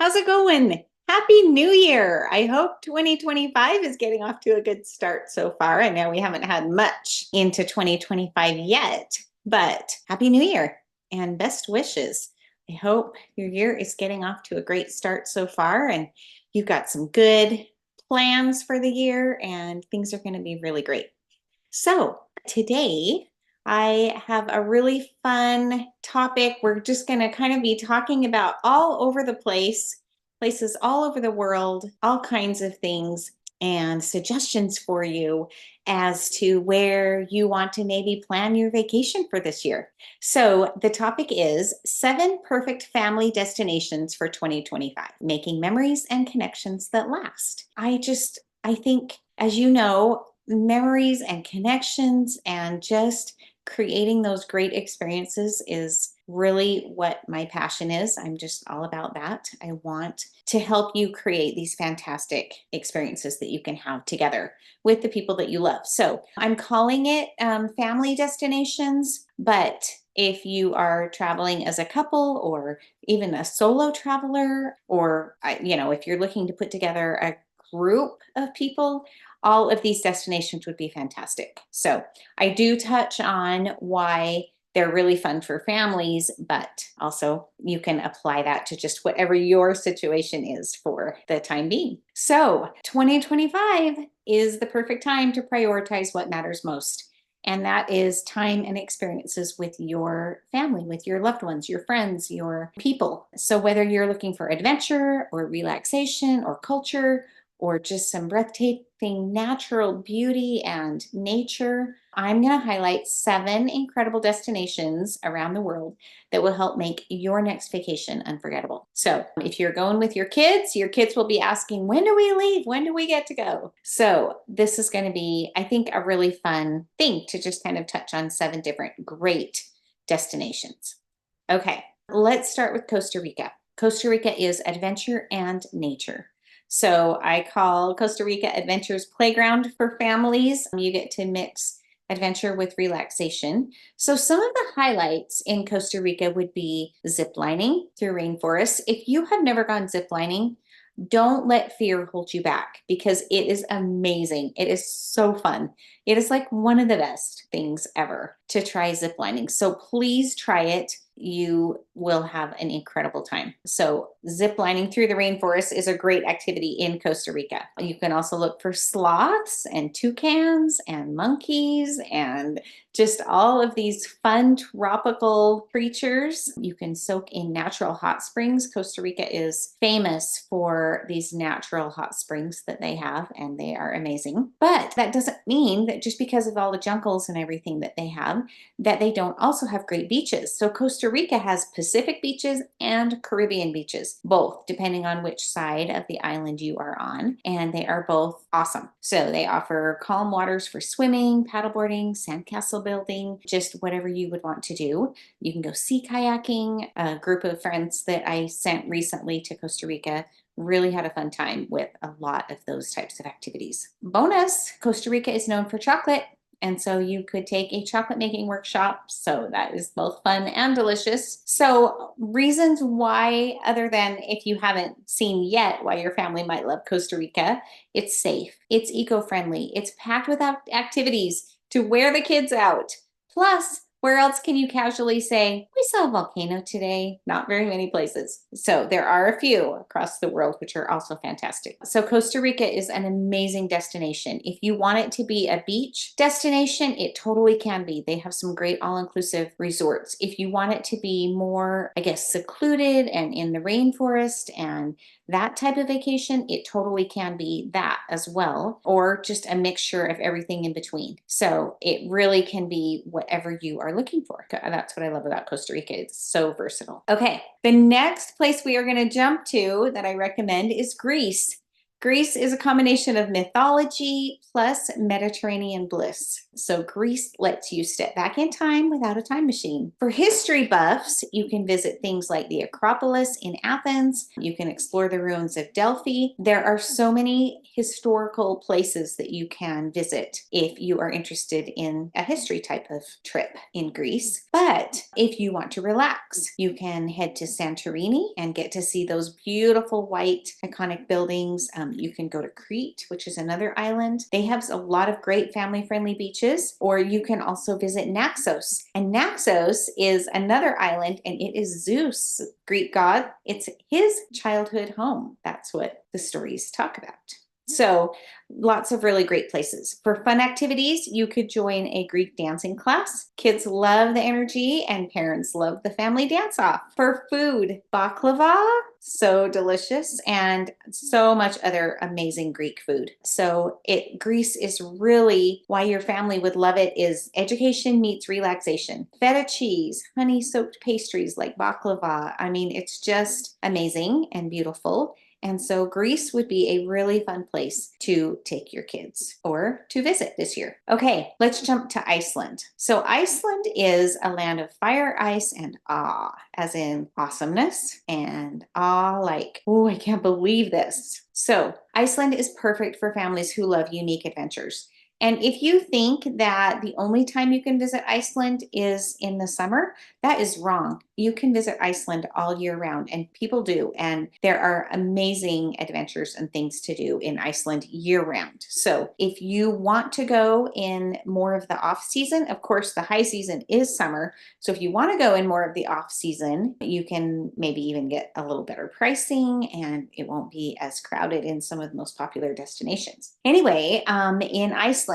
How's it going? Happy New Year. I hope 2025 is getting off to a good start so far. I know we haven't had much into 2025 yet, but Happy New Year and best wishes. I hope your year is getting off to a great start so far and you've got some good plans for the year and things are going to be really great. So today I have a really fun topic. We're just going to kind of be talking about all over the place, places all over the world, all kinds of things, and suggestions for you as to where you want to maybe plan your vacation for this year. So the topic is 7 perfect family destinations for 2025, making memories and connections that last. I think, as you know, memories and connections and just creating those great experiences is really what my passion is. I'm just all about that. I want to help you create these fantastic experiences that you can have together with the people that you love. So I'm calling it family destinations, but if you are traveling as a couple or even a solo traveler, or if you're looking to put together a group of people, all of these destinations would be fantastic. So I do touch on why they're really fun for families, but also you can apply that to just whatever your situation is for the time being. So 2025 is the perfect time to prioritize what matters most. And that is time and experiences with your family, with your loved ones, your friends, your people. So whether you're looking for adventure or relaxation or culture, or just some breathtaking natural beauty and nature, I'm going to highlight 7 incredible destinations around the world that will help make your next vacation unforgettable. So if you're going with your kids will be asking, when do we leave? When do we get to go? So this is going to be, I think, a really fun thing to just kind of touch on 7 different great destinations. Okay, let's start with Costa Rica. Costa Rica is adventure and nature. So I call Costa Rica Adventures Playground for families. You get to mix adventure with relaxation. So some of the highlights in Costa Rica would be zip lining through rainforests. If you have never gone zip lining, don't let fear hold you back because it is amazing. It is so fun. It is like one of the best things ever to try zip lining. So please try it. You will have an incredible time. So zip lining through the rainforest is a great activity in Costa Rica. You can also look for sloths and toucans and monkeys and just all of these fun tropical creatures. You can soak in natural hot springs. Costa Rica is famous for these natural hot springs that they have, and they are amazing. But that doesn't mean that just because of all the jungles and everything that they have, that they don't also have great beaches. So Costa Rica has Pacific beaches and Caribbean beaches, both depending on which side of the island you are on, and they are both awesome. So they offer calm waters for swimming, paddleboarding, sandcastle building, just whatever you would want to do. You can go sea kayaking. A group of friends that I sent recently to Costa Rica really had a fun time with a lot of those types of activities. Bonus, Costa Rica is known for chocolate. And so you could take a chocolate making workshop. So that is both fun and delicious. So reasons why, other than if you haven't seen yet why your family might love Costa Rica, it's safe, it's eco-friendly, it's packed with activities to wear the kids out. Plus, where else can you casually say, we saw a volcano today? Not very many places. So there are a few across the world, which are also fantastic. So Costa Rica is an amazing destination. If you want it to be a beach destination, it totally can be. They have some great all-inclusive resorts. If you want it to be more, I guess, secluded and in the rainforest and that type of vacation, it totally can be that as well, or just a mixture of everything in between. So it really can be whatever you are looking for. That's what I love about Costa Rica. It's so versatile. Okay, the next place we are going to jump to that I recommend is Greece. Greece is a combination of mythology plus Mediterranean bliss. So Greece lets you step back in time without a time machine. For history buffs, you can visit things like the Acropolis in Athens. You can explore the ruins of Delphi. There are so many historical places that you can visit if you are interested in a history type of trip in Greece. But if you want to relax, you can head to Santorini and get to see those beautiful white iconic buildings. You can go to Crete, which is another island. They have a lot of great family-friendly beaches, or you can also visit Naxos. And Naxos is another island, and it is Zeus, Greek god. It's his childhood home. That's what the stories talk about. So lots of really great places. For fun activities, you could join a Greek dancing class. Kids love the energy and parents love the family dance-off. For food, baklava, so delicious, and so much other amazing Greek food. So Greece is really why your family would love it is education meets relaxation. Feta cheese, honey-soaked pastries like baklava. I mean, it's just amazing and beautiful. And so Greece would be a really fun place to take your kids or to visit this year. Okay, let's jump to Iceland. So Iceland is a land of fire, ice, and awe, as in awesomeness and awe like, oh, I can't believe this. So Iceland is perfect for families who love unique adventures. And if you think that the only time you can visit Iceland is in the summer, that is wrong. You can visit Iceland all year round, and people do. And there are amazing adventures and things to do in Iceland year round. So if you want to go in more of the off season, of course, the high season is summer. So if you want to go in more of the off season, you can maybe even get a little better pricing and it won't be as crowded in some of the most popular destinations. Anyway, in Iceland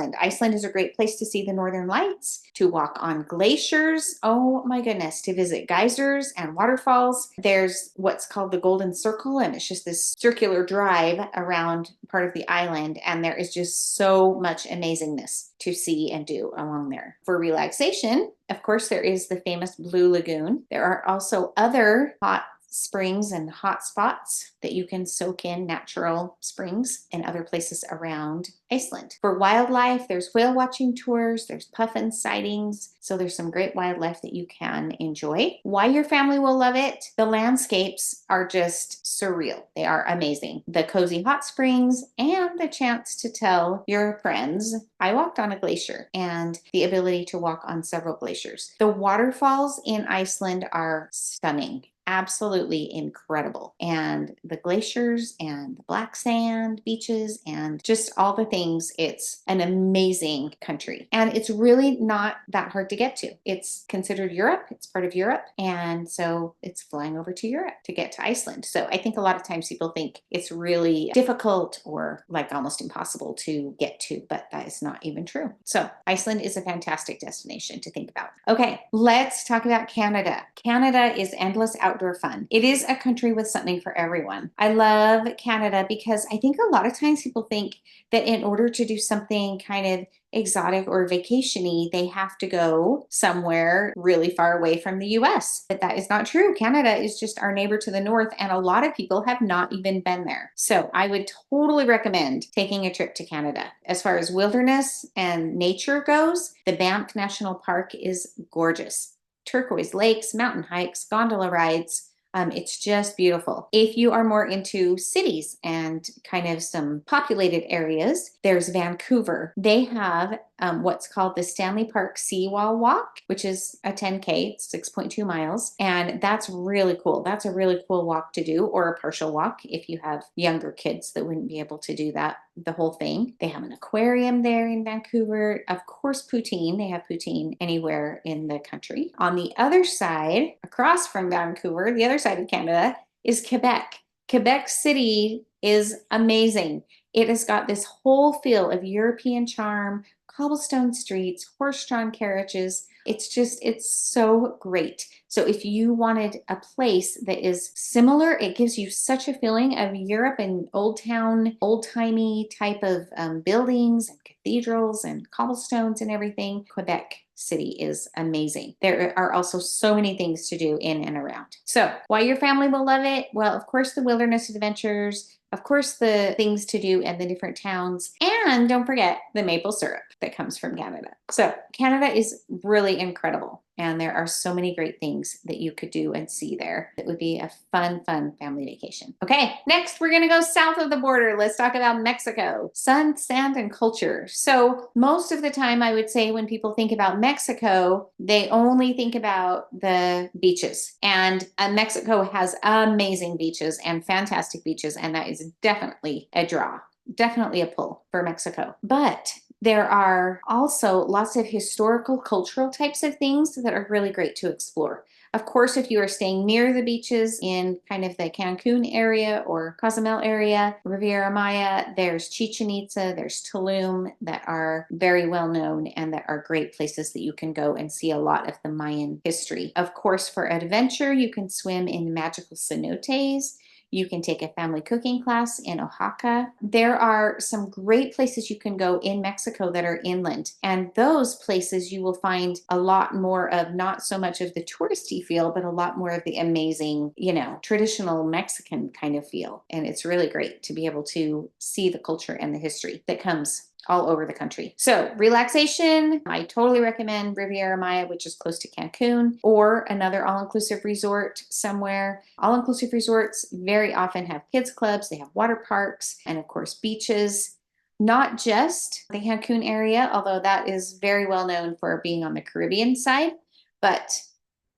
is a great place to see the Northern Lights, to walk on glaciers. Oh my goodness, to visit geysers and waterfalls. There's what's called the Golden Circle, and it's just this circular drive around part of the island. And there is just so much amazingness to see and do along there. For relaxation, of course, there is the famous Blue Lagoon. There are also other hot springs and hot spots that you can soak in, natural springs and other places around Iceland. For wildlife, there's whale watching tours, there's puffin sightings, so there's some great wildlife that you can enjoy. Why your family will love it, the landscapes are just surreal. They are amazing. The cozy hot springs and the chance to tell your friends, I walked on a glacier, and the ability to walk on several glaciers. The waterfalls in Iceland are stunning. Absolutely incredible. And the glaciers and the black sand beaches and just all the things. It's an amazing country. And it's really not that hard to get to. It's considered Europe. It's part of Europe. And so it's flying over to Europe to get to Iceland. So I think a lot of times people think it's really difficult or like almost impossible to get to, but that is not even true. So Iceland is a fantastic destination to think about. Okay, let's talk about Canada. Canada is endless outdoor fun. It is a country with something for everyone. I love Canada because I think a lot of times people think that in order to do something kind of exotic or vacation-y, they have to go somewhere really far away from the US. But that is not true. Canada is just our neighbor to the north, and a lot of people have not even been there. So I would totally recommend taking a trip to Canada. As far as wilderness and nature goes, the Banff National Park is gorgeous. Turquoise lakes, mountain hikes, gondola rides. It's just beautiful. If you are more into cities and kind of some populated areas, there's Vancouver. They have what's called the Stanley Park Seawall Walk, which is a 10K, it's 6.2 miles. And that's really cool. That's a really cool walk to do, or a partial walk if you have younger kids that wouldn't be able to do that, the whole thing. They have an aquarium there in Vancouver. Of course, poutine. They have poutine anywhere in the country. On the other side, across from Vancouver, the other side of Canada, is Quebec. Quebec City is amazing. It has got this whole feel of European charm, cobblestone streets, horse-drawn carriages. It's so great. So if you wanted a place that is similar, it gives you such a feeling of Europe and old town, old-timey type of buildings and cathedrals and cobblestones and everything. Quebec City is amazing. There are also so many things to do in and around. So why your family will love it? Well, of course, the wilderness adventures, of course, the things to do and the different towns. And don't forget the maple syrup that comes from Canada. So Canada is really incredible. And there are so many great things that you could do and see there. It would be a fun, fun family vacation. Okay, next we're gonna go south of the border. Let's talk about Mexico. Sun, sand, and culture. So most of the time I would say when people think about Mexico, they only think about the beaches. And Mexico has amazing beaches and fantastic beaches, and that is definitely a draw. Definitely a pull for Mexico. But there are also lots of historical, cultural types of things that are really great to explore. Of course, if you are staying near the beaches in kind of the Cancun area or Cozumel area, Riviera Maya, there's Chichen Itza, there's Tulum that are very well known and that are great places that you can go and see a lot of the Mayan history. Of course, for adventure, you can swim in magical cenotes. You can take a family cooking class in Oaxaca. There are some great places you can go in Mexico that are inland. And those places you will find a lot more of, not so much of the touristy feel, but a lot more of the amazing, traditional Mexican kind of feel. And it's really great to be able to see the culture and the history that comes all over the country. So relaxation, I totally recommend Riviera Maya, which is close to Cancun, or another all-inclusive resort somewhere. All-inclusive resorts very often have kids clubs, they have water parks, and of course beaches. Not just the Cancun area, although that is very well known for being on the Caribbean side, but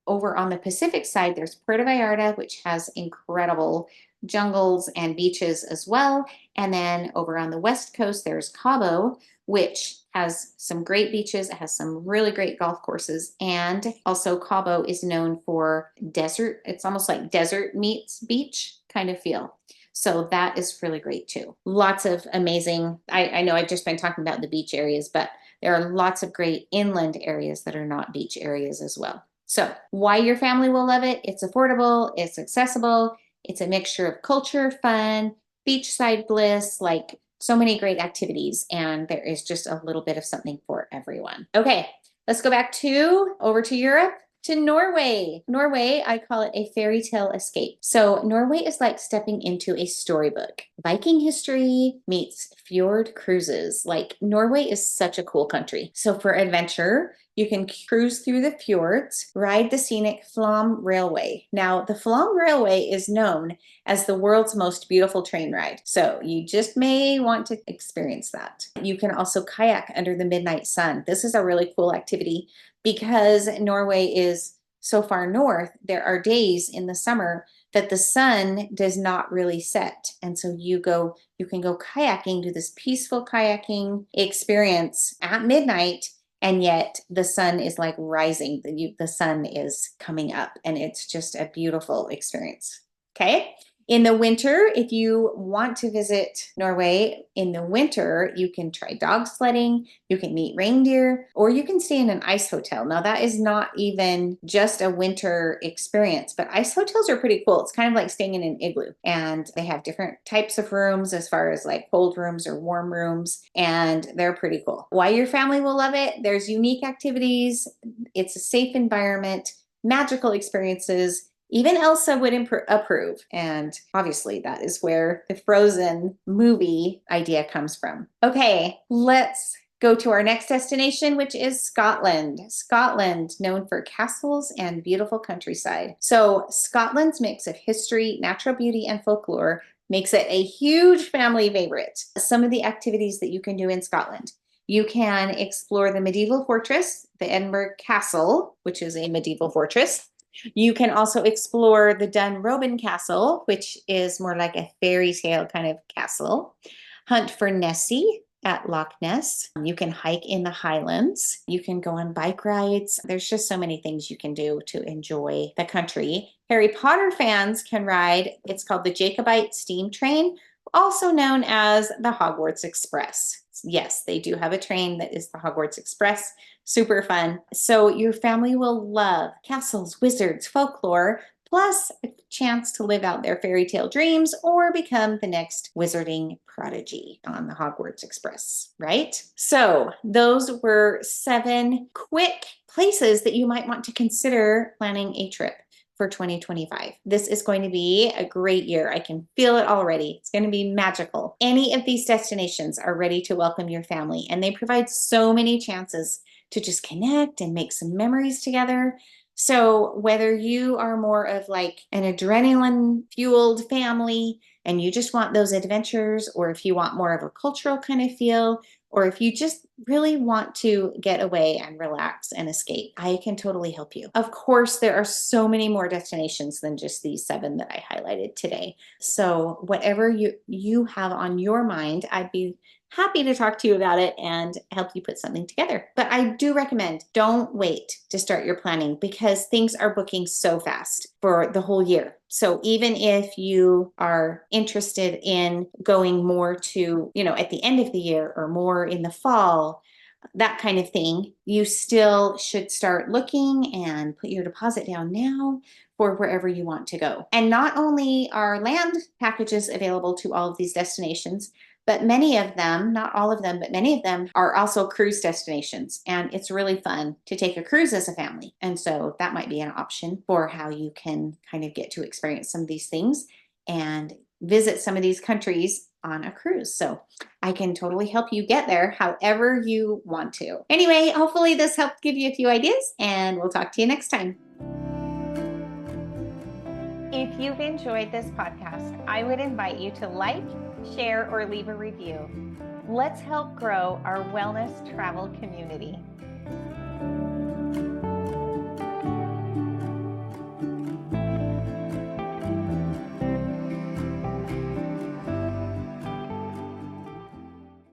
over on the Pacific side, there's Puerto Vallarta, which has incredible jungles and beaches as well. And then over on the West Coast, there's Cabo, which has some great beaches. It has some really great golf courses. And also Cabo is known for desert. It's almost like desert meets beach kind of feel. So that is really great too. Lots of amazing, I know I've just been talking about the beach areas, but there are lots of great inland areas that are not beach areas as well. So why your family will love it? It's affordable, it's accessible, it's a mixture of culture, fun, beachside bliss, like so many great activities, and there is just a little bit of something for everyone. Okay, let's go back over to Europe, to Norway. Norway, I call it a fairy tale escape. So Norway is like stepping into a storybook. Viking history meets fjord cruises. Like Norway is such a cool country. So for adventure, you can cruise through the fjords, ride the scenic Flam Railway. Now, the Flam Railway is known as the world's most beautiful train ride. So you just may want to experience that. You can also kayak under the midnight sun. This is a really cool activity because Norway is so far north. There are days in the summer that the sun does not really set. And so you can go kayaking, do this peaceful kayaking experience at midnight, and yet the sun is like rising. The sun is coming up, and it's just a beautiful experience. Okay. In the winter, if you want to visit Norway in the winter, you can try dog sledding, you can meet reindeer, or you can stay in an ice hotel. Now, that is not even just a winter experience, but ice hotels are pretty cool. It's kind of like staying in an igloo, and they have different types of rooms as far as like cold rooms or warm rooms, and they're pretty cool. Why your family will love it? There's unique activities, it's a safe environment, magical experiences. Even Elsa would approve. And obviously that is where the Frozen movie idea comes from. Okay, let's go to our next destination, which is Scotland. Scotland, known for castles and beautiful countryside. So Scotland's mix of history, natural beauty, and folklore makes it a huge family favorite. Some of the activities that you can do in Scotland. You can explore the medieval fortress, the Edinburgh Castle, which is a medieval fortress. You can also explore the Dunrobin Castle, which is more like a fairy tale kind of castle. Hunt for Nessie at Loch Ness. You can hike in the Highlands. You can go on bike rides. There's just so many things you can do to enjoy the country. Harry Potter fans can ride, it's called the Jacobite Steam Train, also known as the Hogwarts Express. Yes, they do have a train that is the Hogwarts Express. Super fun. So your family will love castles, wizards, folklore, plus a chance to live out their fairy tale dreams or become the next wizarding prodigy on the Hogwarts Express, right? So those were 7 quick places that you might want to consider planning a trip. for 2025. This is going to be a great year. I can feel it already. It's going to be magical. Any of these destinations are ready to welcome your family, and they provide so many chances to just connect and make some memories together. So whether you are more of like an adrenaline fueled family and you just want those adventures, or if you want more of a cultural kind of feel, or if you just really want to get away and relax and escape, I can totally help you. Of course, there are so many more destinations than just these 7 that I highlighted today. So whatever you have on your mind, I'd be happy to talk to you about it and help you put something together. But I do recommend, don't wait to start your planning, because things are booking so fast for the whole year. So even if you are interested in going more to, at the end of the year or more in the fall, that kind of thing, you still should start looking and put your deposit down now for wherever you want to go. And not only are land packages available to all of these destinations, but many of them, not all of them, but many of them are also cruise destinations. And it's really fun to take a cruise as a family. And so that might be an option for how you can kind of get to experience some of these things and visit some of these countries on a cruise. So I can totally help you get there however you want to. Anyway, hopefully this helped give you a few ideas, and we'll talk to you next time. If you've enjoyed this podcast, I would invite you to like, share, or leave a review. Let's help grow our wellness travel community.